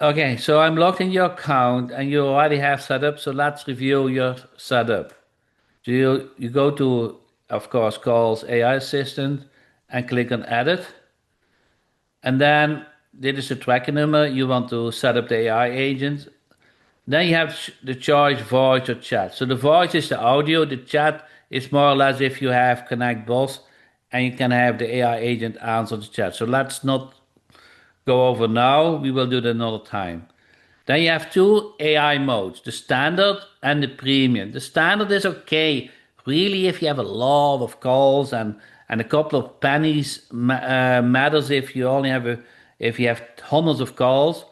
Okay, so I'm logged in your account and you already have setup. So let's review your setup. So you go to, of course, calls AI assistant and click on edit. And then this is the tracking number. You want to set up the AI agent. Then you have the choice voice or chat. So the voice is the audio. The chat is more or less if you have Connect Boss and you can have the AI agent answer the chat. So let's not go over now. We will do that another time. Then you have two AI modes, the standard and the premium. The standard is okay, really, if you have a lot of calls and a couple of pennies matters if you only have if you have hundreds of calls.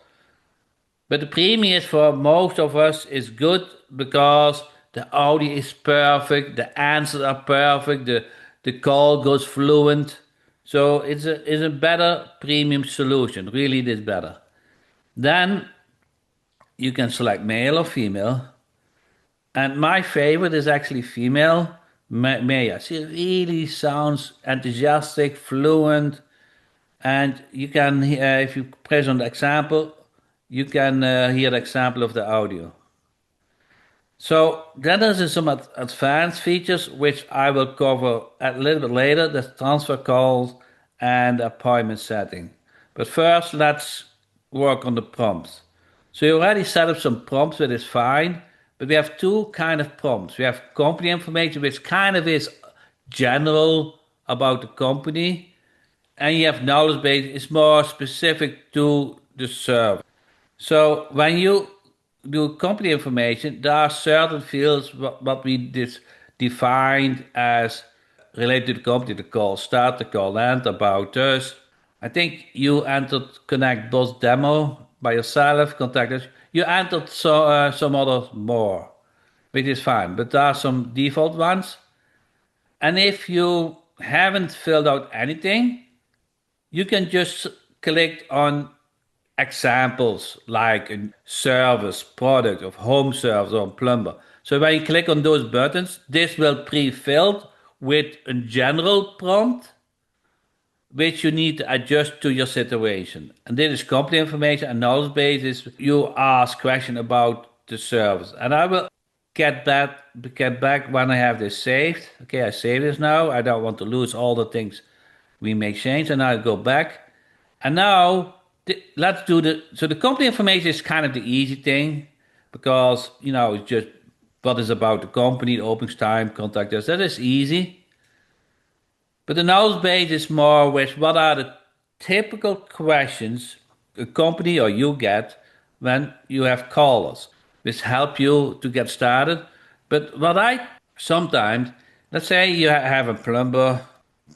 But the premium is for most of us is good because the audio is perfect, the answers are perfect, the call goes fluent. So it's a better premium solution. Really, it is better. Then you can select male or female. And my favorite is actually female, Maya. She really sounds enthusiastic, fluent, and you can, if you press on the example, you can hear the example of the audio. So then there's some advanced features which I will cover a little bit later. The transfer calls and appointment setting. But first, let's work on the prompts. So you already set up some prompts, which is fine. But we have two kind of prompts. We have company information, which kind of is general about the company, and you have knowledge base, it's more specific to the service. So when you do company information, there are certain fields what we defined as related to the company, the call start, the call end, about us. I think you entered Connect Boss demo by yourself, contact us. You entered some others more, which is fine, but there are some default ones. And if you haven't filled out anything, you can just click on examples like a service, product of home service or plumber. So when you click on those buttons, this will pre-filled with a general prompt which you need to adjust to your situation. And this is company information and knowledge base is you ask question about the service. And I will get back when I have this saved. Okay, I save this now. I don't want to lose all the things we make change. And I'll go back. And now let's do so the company information is kind of the easy thing because it's just what is about the company, the opening time, contact us. That is easy. But the knowledge base is more with what are the typical questions a company or you get when you have callers, which help you to get started. But what I sometimes, let's say you have a plumber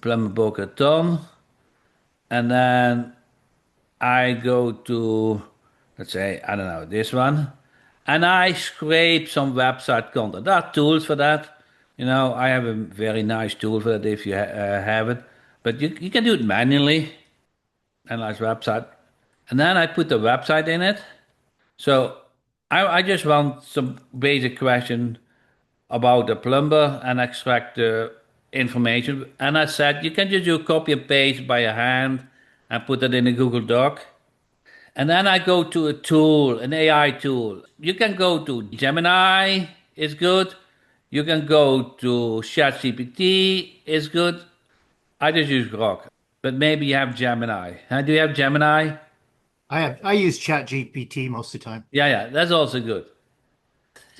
book a ton, and then I go to, let's say, I don't know, this one, and I scrape some website content. There are tools for that. I have a very nice tool for that if you have it. But you can do it manually, analyze website. And then I put the website in it. So I just want some basic question about the plumber and extract the information. And I said you can just do copy and paste by your hand and put it in a Google Doc. And then I go to a tool, an AI tool. You can go to Gemini, is good. You can go to ChatGPT, is good. I just use Grok, but maybe you have Gemini. Huh? Do you have Gemini? I use Chat GPT most of the time. Yeah, that's also good.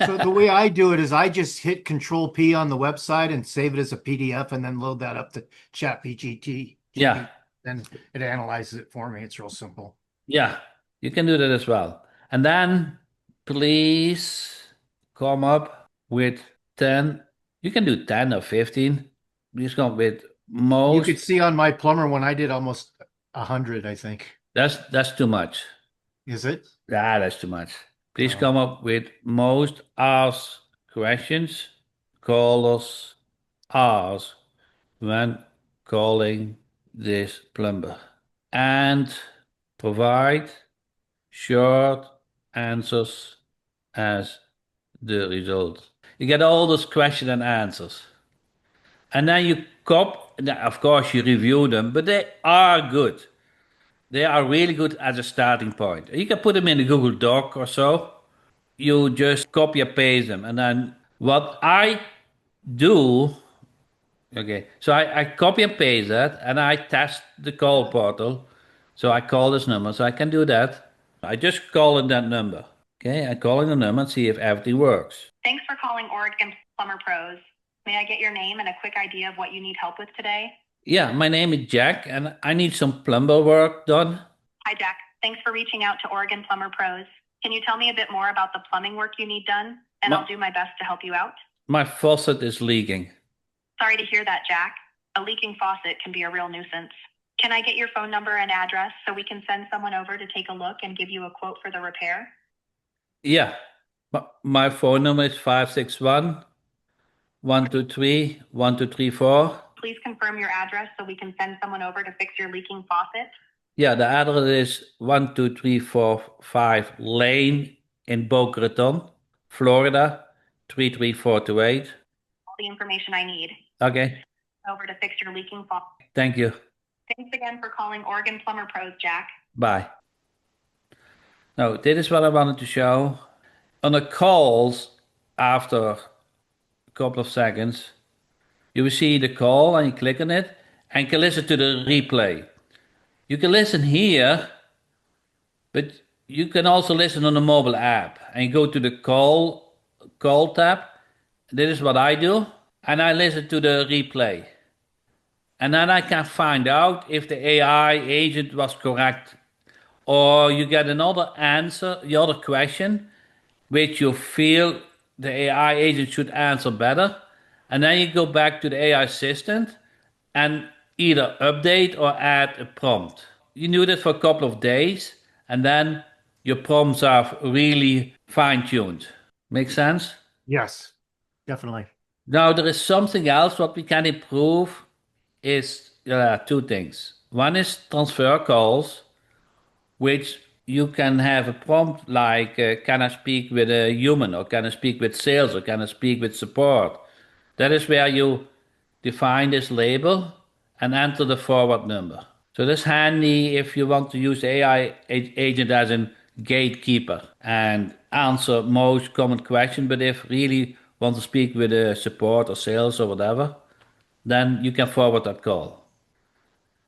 So the way I do it is I just hit Control P on the website and save it as a PDF and then load that up to Chat Yeah, GPT. Then it analyzes it for me. It's real simple. yeah, you can do that as well. And then please come up with 10. You can do 10 or 15. Please come up with You could most. see on my plumber when I did almost 100, I think. That's too much. Is it? Yeah, that's too much. Please Oh. come up with most asked questions callers ask when calling this plumber and provide short answers as the result. You get all those questions and answers. And then of course, you review them, but they are good. They are really good as a starting point. You can put them in a Google Doc or so. You just copy and paste them. And then what I do, okay, so I copy and paste that and I test the call portal. So I call this number. So I can do that. I just call in that number. Okay, I call in the number and see if everything works. Thanks for calling Oregon Plumber Pros. May I get your name and a quick idea of what you need help with today? Yeah, my name is Jack and I need some plumber work done. Hi, Jack. Thanks for reaching out to Oregon Plumber Pros. Can you tell me a bit more about the plumbing work you need done? And I'll My, do my best to help you out. my faucet is leaking. Sorry to hear that, Jack. A leaking faucet can be a real nuisance. Can I get your phone number and address so we can send someone over to take a look and give you a quote for the repair? Yeah, my phone number is 561 123 1234. Please confirm your address so we can send someone over to fix your leaking faucet. Yeah, the address is 12345 Lane in Boca Raton, Florida, 33428. All the information I need. Okay, Over to fix your leaking faucet. thank you. Thanks again for calling Oregon Plumber Pros, Jack. Bye. Now, this is what I wanted to show. On the calls, after a couple of seconds, you will see the call and you click on it and you can listen to the replay. You can listen here, but you can also listen on the mobile app and you go to the call tab. This is what I do, and I listen to the replay. And then I can find out if the AI agent was correct. Or you get another answer, the other question, which you feel the AI agent should answer better. And then you go back to the AI assistant and either update or add a prompt. You do that for a couple of days, and then your prompts are really fine-tuned. Make sense? Yes, definitely. Now there is something else what we can improve is two things. One is transfer calls, which you can have a prompt like, can I speak with a human, or can I speak with sales, or can I speak with support? That is where you define this label and enter the forward number. So that's handy if you want to use the AI agent as a gatekeeper and answer most common questions. But if really want to speak with a support or sales or whatever, then you can forward that call.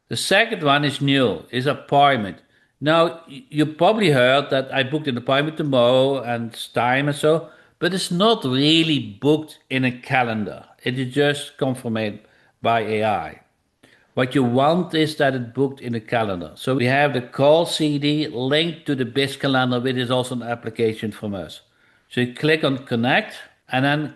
The second one is new, is appointment. Now, you probably heard that I booked an appointment tomorrow and it's time and so, but it's not really booked in a calendar. It is just confirmed by AI. What you want is that it booked in a calendar. So we have the call CD linked to the BIS calendar, which is also an application from us. So you click on connect and then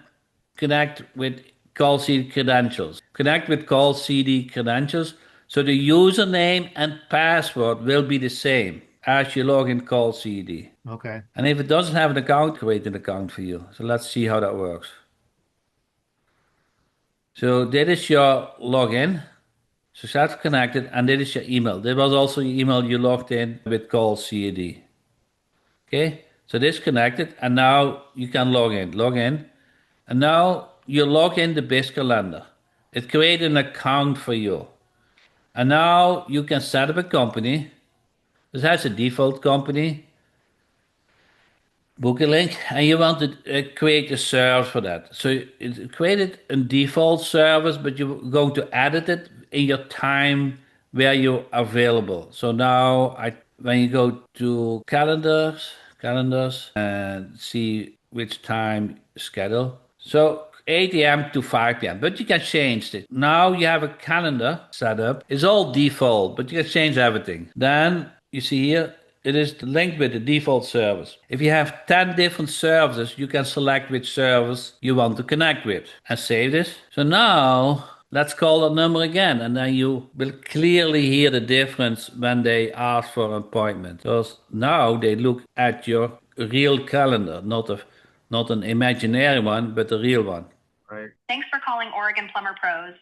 connect with call CD credentials. Connect with call CD credentials. So the username and password will be the same as you log in call CD. Okay. And if it doesn't have an account, create an account for you. So let's see how that works. So that is your login. So self connected, and this is your email. This was also your email you logged in with call CAD. Okay, so this connected, and now you can log in, and now you log in the BIS calendar. It created an account for you, and now you can set up a company. This has a default company, book a link, and you want to create a service for that. So it created a default service, but you're going to edit it in your time where you're available. So now when you go to calendars, and see which time schedule. So 8 a.m. to 5 p.m. But you can change it. Now you have a calendar set up. It's all default, but you can change everything. Then you see here, it is linked with the default service. If you have 10 different services, you can select which service you want to connect with and save this. So now let's call that number again, and then you will clearly hear the difference when they ask for an appointment. Because now they look at your real calendar, not an imaginary one, but a real one. Right. Thanks for calling Oregon Plumber Pros.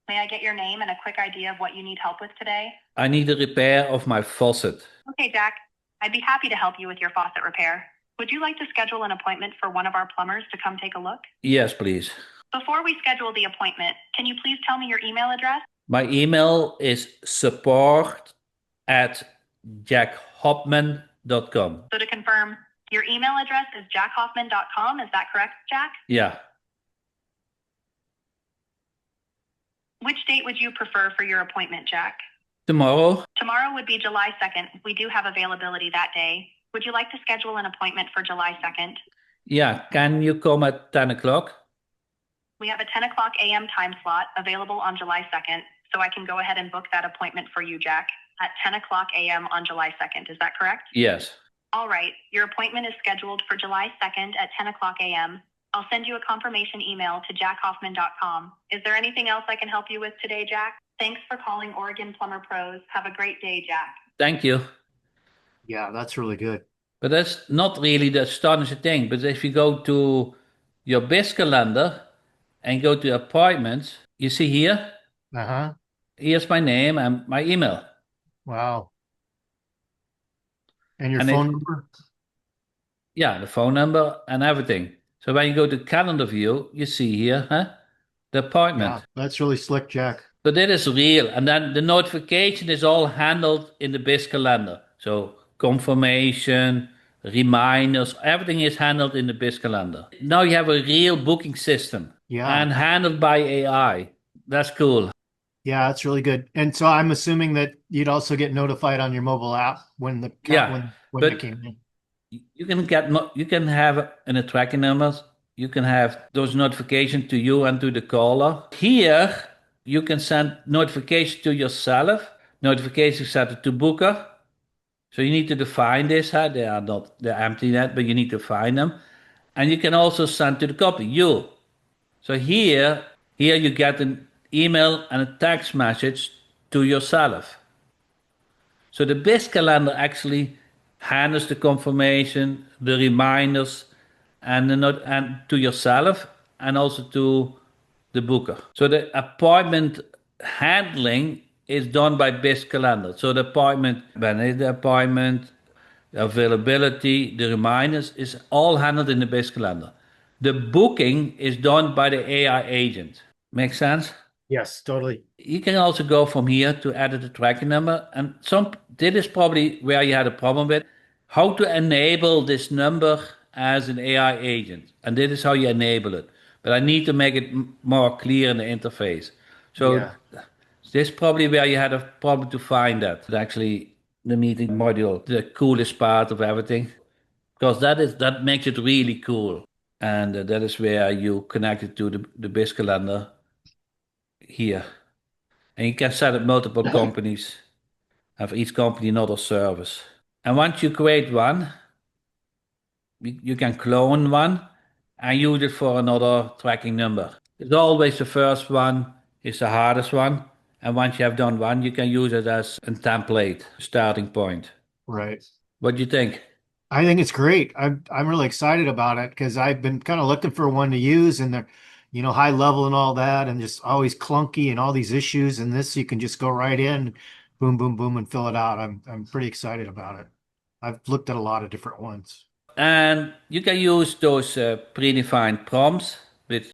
May I get your name and a quick idea of what you need help with today? I need a repair of my faucet. Okay, Jack. I'd be happy to help you with your faucet repair. Would you like to schedule an appointment for one of our plumbers to come take a look? Yes, please. Before we schedule the appointment, can you please tell me your email address? My email is support at jackhopman.com. So to confirm, your email address is jackhoffman.com. Is that correct, Jack? Yeah. Which date would you prefer for your appointment, Jack? Tomorrow? Tomorrow would be July 2nd. We do have availability that day. Would you like to schedule an appointment for July 2nd? Yeah. Can you come at 10 o'clock? We have a 10 o'clock a.m. time slot available on July 2nd, so I can go ahead and book that appointment for you, Jack, at 10 o'clock a.m. on July 2nd. Is that correct? Yes. All right. Your appointment is scheduled for July 2nd at 10 o'clock a.m. I'll send you a confirmation email to jackhoffman.com. Is there anything else I can help you with today, Jack? Thanks for calling Oregon Plumber Pros. Have a great day, Jack. Thank you. Yeah, that's really good. But that's not really the astonishing thing. But if you go to your BIS calendar and go to appointments, you see here, Uh-huh. here's my name and my email. Wow. And your And phone number? yeah, the phone number and everything. So when you go to calendar view, you see here, the Yeah, appointment. that's really slick, Jack. But it is real. And then the notification is all handled in the BIS calendar. So confirmation, reminders, everything is handled in the BIS calendar. Now you have a real booking system Yeah. and handled by AI. That's cool. Yeah, that's really good. And so I'm assuming that you'd also get notified on your mobile app when the Yeah, when but it came in. you can have in the tracking numbers, you can have those notifications to you and to the caller. Here, you can send notifications to yourself, notifications set to Booker. So you need to define this. They are not they're empty yet, but you need to find them. And you can also send to the copy, you. So here you get an email and a text message to yourself. So the BIS calendar actually handles the confirmation, the reminders, and the not and to yourself and also to the booker. So the appointment handling is done by BIS calendar. So the appointment, when is the appointment, the availability, the reminders is all handled in the BIS calendar. The booking is done by the AI agent. Make sense? Yes, totally. You can also go from here to edit the tracking number. And this is probably where you had a problem with how to enable this number as an AI agent. And this is how you enable it. But I need to make it more clear in the interface. So Yeah. this is probably where you had a problem to find that. Actually, the meeting module, the coolest part of everything, because that makes it really cool. And that is where you connect it to the BIS calendar here. And you can set up multiple companies, and for each company another service. And once you create one, you can clone one and use it for another tracking number. It's always the first one is the hardest one. And once you have done one, you can use it as a template, starting point. Right. What do you think? I think it's great. I'm really excited about it because I've been kind of looking for one to use and they're, high level and all that and just always clunky and all these issues. And this you can just go right in, boom, boom, boom, and fill it out. I'm pretty excited about it. I've looked at a lot of different ones. And you can use those predefined prompts with